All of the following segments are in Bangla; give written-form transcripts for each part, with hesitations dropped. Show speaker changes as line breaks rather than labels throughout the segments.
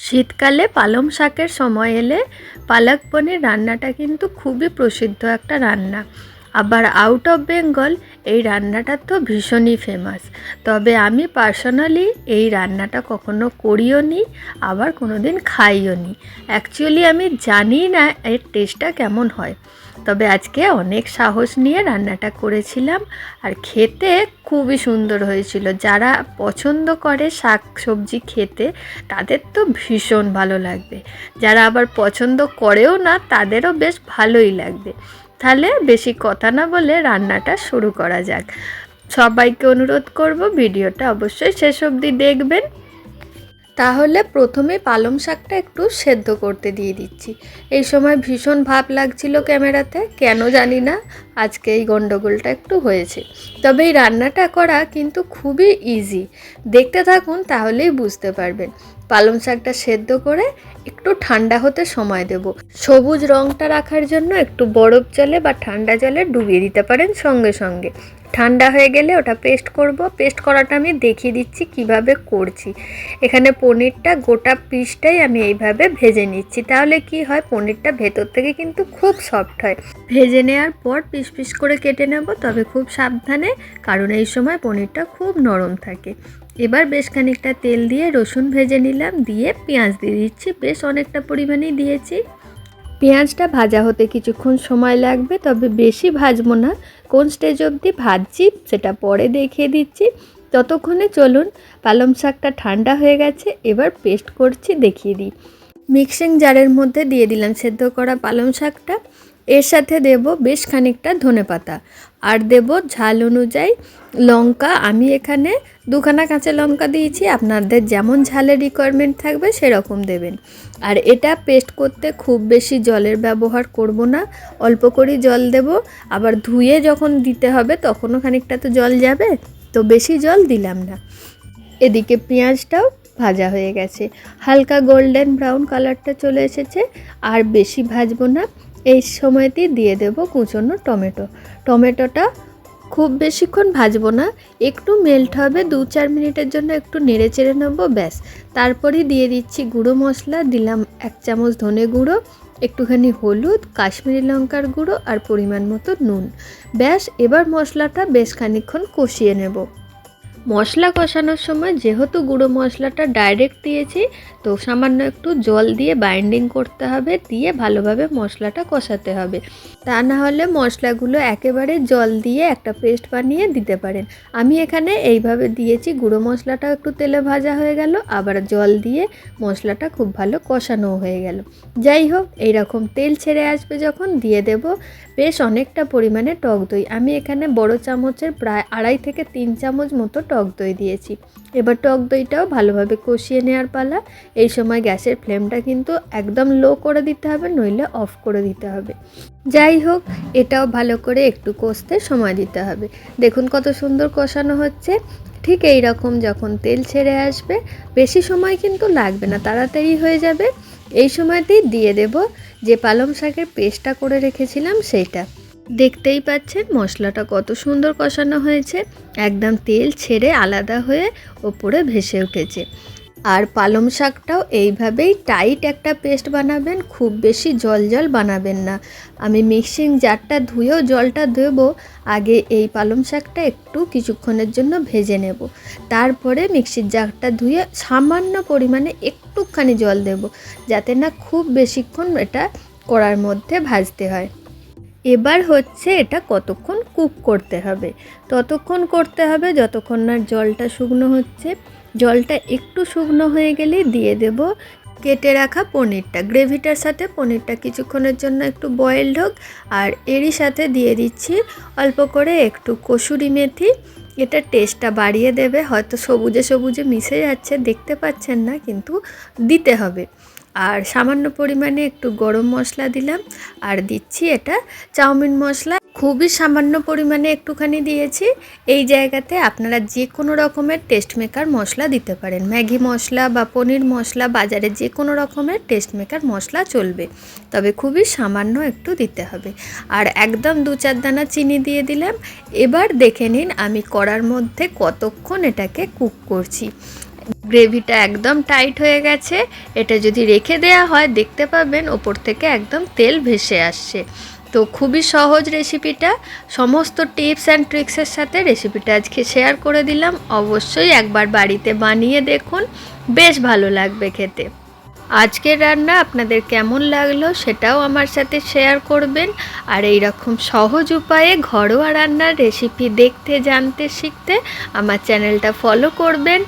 শীতকালে পালং শাকের সময় এলে পালক পনির রান্নাটা কিন্তু খুবই প্রসিদ্ধ একটা রান্না। আবার আউট অফ বেঙ্গল এই রান্নাটা তো ভীষণই ফেমাস। তবে আমি পার্সোনালি এই রান্নাটা কখনো করিও নি, আবার কোনো দিন খাইও নি। অ্যাকচুয়ালি আমি জানি না এর টেস্টটা কেমন হয়। তবে আজকে অনেক সাহস নিয়ে রান্নাটা করেছিলাম, আর খেতে খুবই সুন্দর হয়েছিল। যারা পছন্দ করে শাক সবজি খেতে তাদের তো ভীষণ ভালো লাগবে, যারা আবার পছন্দ করেও না তাদেরও বেশ ভালোই লাগবে। তাহলে বেশি কথা না বলে রান্নাটা শুরু করা যাক। সবাইকে অনুরোধ করব ভিডিওটা অবশ্যই শেষ অবধি দেখবেন। তাহলে প্রথমে পালং শাকটা একটু সেদ্ধ করতে দিয়ে দিচ্ছি। এই সময় ভীষণ ভাব লাগছিল ক্যামেরাতে, কেন জানি না আজকে এই গন্ডগোলটা একটু হয়েছে। তবে এই রান্নাটা করা কিন্তু খুবই ইজি, দেখতে থাকুন তাহলেই বুঝতে পারবেন। পালং শাকটা সেদ্ধ করে একটু ঠান্ডা হতে সময় দেব। সবুজ রঙটা রাখার জন্য একটু বরফ জলে বা ঠান্ডা জলে ডুবিয়ে দিতে পারেন সঙ্গে সঙ্গে। ঠান্ডা হয়ে গেলে ওটা পেস্ট করব। পেস্ট করাটা আমি দেখিয়ে দিচ্ছি কিভাবে করছি। এখানে পনিরটা গোটা পিসটাই আমি এইভাবে ভেজে নিচ্ছি, তাহলে কি হয় পনিরটা ভেতর থেকে কিন্তু খুব সফট হয়। ভেজে নেওয়ার পর পিস পিস করে কেটে নেব, তবে খুব সাবধানে, কারণ এই সময় পনিরটা খুব নরম থাকে। এবার বেশ খানিকটা তেল দিয়ে রসুন ভেজে নিলাম, দিয়ে পেঁয়াজ দিয়ে দিচ্ছি, বেশ অনেকটা পরিমাণেই দিয়েছি। পেঁয়াজটা ভাজা হতে কিছুক্ষণ সময় লাগবে, তবে বেশি ভাজবো না। কোন স্টেজ অবধি ভাজছি সেটা পরে দেখিয়ে দিচ্ছি। ততক্ষণে চলুন, পালং শাকটা ঠান্ডা হয়ে গেছে, এবার পেস্ট করছি দেখিয়ে দিই। মিক্সিং জারের মধ্যে দিয়ে দিলাম সেদ্ধ করা পালং শাকটা। এর সাথে দেব বেশ খানিকটা ধনেপাতা, আর দেব ঝাল অনুযায়ী লঙ্কা। আমি এখানে দুখানা কাঁচা লঙ্কা দিয়েছি, আপনাদের যেমন ঝালের রিকোয়ারমেন্ট থাকবে সেরকম দেবেন। আর এটা পেস্ট করতে খুব বেশি জলের ব্যবহার করব না, অল্প করেই জল দেব। আবার ধুয়ে যখন দিতে হবে তখনও খানিকটা তো জল যাবে, তো বেশি জল দিলাম না। এদিকে পেঁয়াজটাও ভাজা হয়ে গেছে, হালকা গোল্ডেন ব্রাউন কালারটা চলে এসেছে। আর বেশি ভাজবো না। এই সময়তেই দিয়ে দেব কুচনো টমেটো। টমেটোটা খুব বেশিক্ষণ ভাজবো না, একটু মেল্ট হবে, 2-4 মিনিটের জন্য একটু নেড়ে চেড়ে নেবো, ব্যাস। তারপরেই দিয়ে দিচ্ছি গুঁড়ো মশলা। দিলাম 1 চামচ ধনে গুঁড়ো, একটুখানি হলুদ, কাশ্মীরি লঙ্কার গুঁড়ো আর পরিমাণ মতো নুন। ব্যাস, এবার মশলাটা বেশ খানিকক্ষণ কষিয়ে নেব। মশলা কষানোর সময় যেহেতু গুঁড়ো মশলাটা ডাইরেক্ট দিয়েছি, তো সামান্য একটু জল দিয়ে বাইন্ডিং করতে হবে, দিয়ে ভালোভাবে মশলাটা কষাতে হবে। তা না হলে মশলাগুলো একেবারে জল দিয়ে একটা পেস্ট বানিয়ে দিতে পারেন। আমি এখানে এইভাবে দিয়েছি, গুঁড়ো মশলাটাও একটু তেলে ভাজা হয়ে গেল, আবার জল দিয়ে মশলাটা খুব ভালো কষানো হয়ে গেল। যাই হোক, এইরকম তেল ছেড়ে আসবে যখন, দিয়ে দেব বেশ অনেকটা পরিমাণে টক দই। আমি এখানে বড় চামচের প্রায় 2.5 থেকে 3 চামচ মতো টক দই দিয়েছি। এবার টক দইটাও ভালোভাবে কষিয়ে নেওয়ার পালা। এই সময় গ্যাসের ফ্লেমটা কিন্তু একদম লো করে দিতে হবে, নইলে অফ করে দিতে হবে। যাই হোক, এটাও ভালো করে একটু কষতে সময় দিতে হবে। দেখুন কত সুন্দর কষানো হচ্ছে। ঠিক এই রকম যখন তেল ছেড়ে আসবে, বেশি সময় কিন্তু লাগবে না, তাড়াতাড়ি হয়ে যাবে। এই সময়তেই দিয়ে দেব যে পালং শাকের পেস্টটা করে রেখেছিলাম সেইটা। দেখতেই পাচ্ছেন মশলাটা কত সুন্দর কষানো হয়েছে, একদম তেল ছেড়ে আলাদা হয়ে ওপরে ভেসে উঠেছে। আর পালং শাকটাও এইভাবেই টাইট একটা পেস্ট বানাবেন, খুব বেশি জল জল বানাবেন না। আমি মিক্সিং জারটা ধুয়েও জলটা দেবো, আগে এই পালং শাকটা একটু কিছুক্ষণের জন্য ভেজে নেব। তারপরে মিক্সির জারটা ধুয়ে সামান্য পরিমাণে একটুখানি জল দেব, যাতে না খুব বেশিক্ষণ এটা কড়ার মধ্যে ভাজতে হয়। এবার হচ্ছে এটা কতক্ষণ কুক করতে হবে, ততক্ষণ করতে হবে যতক্ষণ না জলটা শুকনো হচ্ছে। জলটা একটু শুকনো হয়ে গেলেই দিয়ে দেব কেটে রাখা পনিরটা। গ্রেভিটার সাথে পনিরটা কিছুক্ষণের জন্য একটু বয়েলড হোক। আর এরই সাথে দিয়ে দিচ্ছি অল্প করে একটু কসুরি মেথি। এটা টেস্টটা বাড়িয়ে দেবে। হয়তো সবুজে সবুজে মিশে যাচ্ছে, দেখতে পাচ্ছেন না, কিন্তু দিতে হবে। আর সামান্য পরিমাণে একটু গরম মশলা দিলাম, আর দিচ্ছি এটা চাউমিন মশলা, খুবই সামান্য পরিমাণে একটুখানি দিয়েছি। এই জায়গাতে আপনারা যে কোনো রকমের টেস্ট মেকার মশলা দিতে পারেন, ম্যাগি মশলা বা পনির মশলা, বাজারে যে কোনো রকমের টেস্ট মেকার মশলা চলবে, তবে খুবই সামান্য একটু দিতে হবে। আর একদম 2-4 দানা চিনি দিয়ে দিলাম। এবার দেখে নিন আমি কড়ার মধ্যে কতক্ষণ এটাকে কুক করছি। গ্রেভিটা একদম টাইট হয়ে গেছে। এটা যদি রেখে দেওয়া হয় দেখতে পাবেন ওপর থেকে একদম তেল ভেসে আসছে। তো খুবই সহজ রেসিপিটা, সমস্ত টিপস অ্যান্ড ট্রিক্সের সাথে রেসিপিটা আজকে শেয়ার করে দিলাম। অবশ্যই একবার বাড়িতে বানিয়ে দেখুন, বেশ ভালো লাগবে খেতে। আজকের রান্না আপনাদের কেমন লাগলো সেটাও আমার সাথে শেয়ার করবেন। আর এই রকম সহজ উপায়ে ঘরোয়া রান্নার রেসিপি দেখতে, জানতে, শিখতে আমার চ্যানেলটা ফলো করবেন।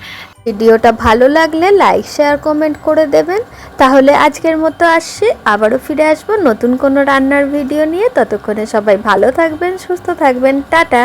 ভিডিওটা ভালো লাগলে লাইক, শেয়ার, কমেন্ট করে দেবেন। তাহলে আজকের মতো আসছি, আবারও ফিরে আসবো নতুন কোনো রান্নার ভিডিও নিয়ে। ততক্ষণে সবাই ভালো থাকবেন, সুস্থ থাকবেন, টাটা।